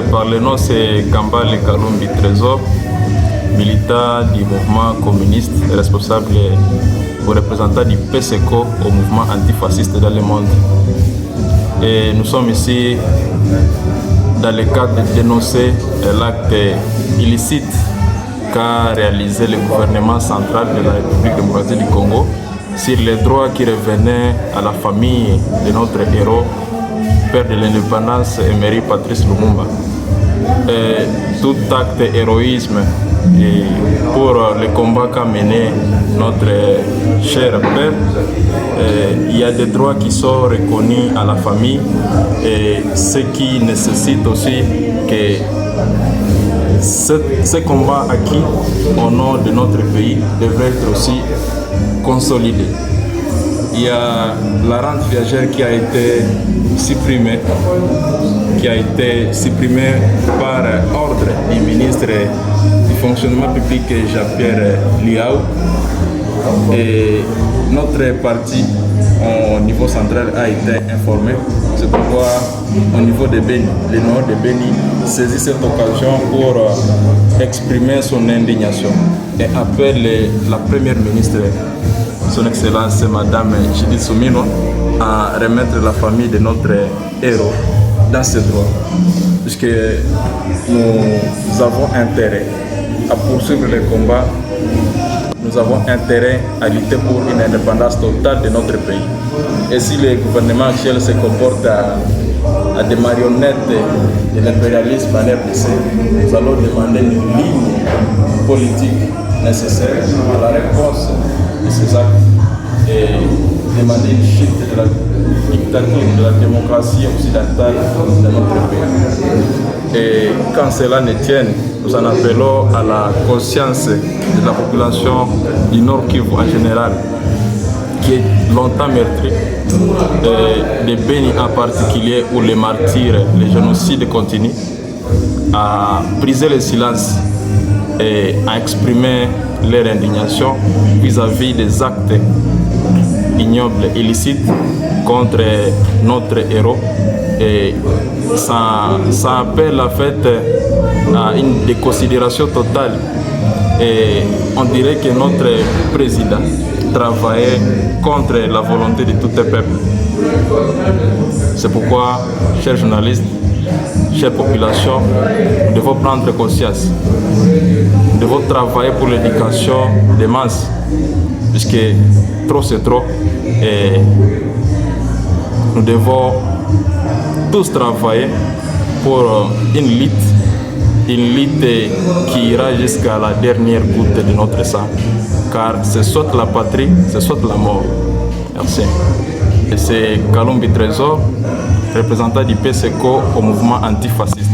Par le nom, c'est Kambale Kalumbi Trésor, militant du mouvement communiste, responsable ou représentant du PSECO au mouvement antifasciste dans le monde. Et nous sommes ici dans le cadre de dénoncer l'acte illicite qu'a réalisé le gouvernement central de la République démocratique du Congo sur les droits qui revenaient à la famille de notre héros, père de l'indépendance, Emery Patrice Lumumba. Tout acte héroïsme et pour le combat qu'a mené notre cher père, il y a des droits qui sont reconnus à la famille, et ce qui nécessite aussi que ce combat acquis au nom de notre pays devrait être aussi consolidé. Il y a la rente viagère qui a été supprimée par ordre du ministre du fonctionnement public Jean-Pierre Liao, et notre parti au niveau central a été informé. C'est pourquoi au niveau de Beni, le nord de Beni saisit cette occasion pour exprimer son indignation et appelle la première ministre, son Excellence Madame Judith Suminwa, à remettre la famille de notre héros dans ses droits, puisque nous avons intérêt à poursuivre le combat, nous avons intérêt à lutter pour une indépendance totale de notre pays. Et si le gouvernement actuel se comporte à des marionnettes de l'impérialisme en RDC, nous allons demander une ligne politique nécessaire à la réponse de ces actes et demander une chute de la dictature, de la démocratie occidentale dans notre pays. Et quand cela ne tienne, nous en appelons à la conscience de la population du Nord Kivu en général, qui est longtemps meurtrie, de Beni en particulier, où les martyrs, les génocides continuent, à briser le silence et à exprimer leur indignation vis-à-vis des actes ignobles, illicites contre notre héros. Et ça appelle en fait à une déconsidération totale. Et on dirait que notre président travaillait contre la volonté de tout un peuple. C'est pourquoi, chers journalistes, chère population, nous devons prendre conscience. Nous devons travailler pour l'éducation des masses, puisque trop c'est trop. Et nous devons tous travailler pour une lutte qui ira jusqu'à la dernière goutte de notre sang. Car c'est soit la patrie, c'est soit la mort. Merci. C'est Kalumbi Trésor, représentant du PSECO au mouvement antifasciste.